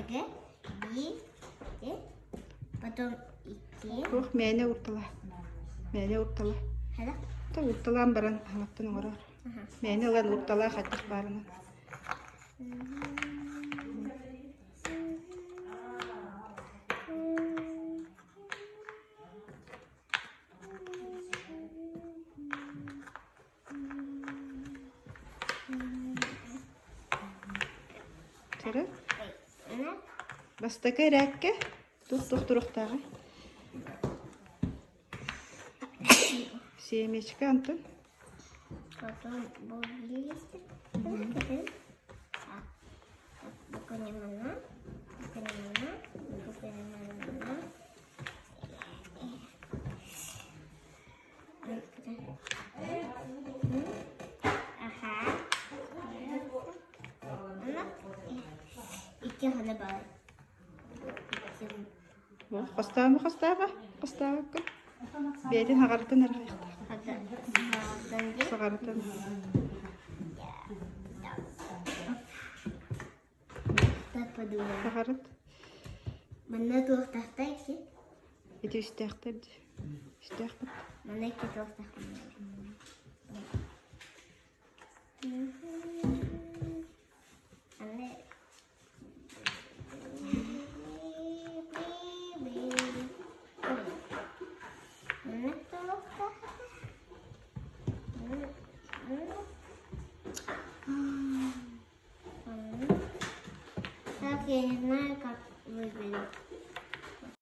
Ага. И потом идти. Ох, мәне уртала. Мәне уртала. Хада. Та урталан баран халаттан орар. Мәне лан уртала хаттык барына. Тәрі? Бастака рәкке. Тух-тух-туруқтағы. Семечка, Антон. Потом листик. Буканемана. Ага. İki hane var. Қостағы. Бәйден ағарытын әрқайықта. Сағарытын. Сағарыт. Мана туақтақтай ке? Еті үстіяқта бді. Үстіяқта. Мана ке туақтақтай. Я не знаю, как выглядит.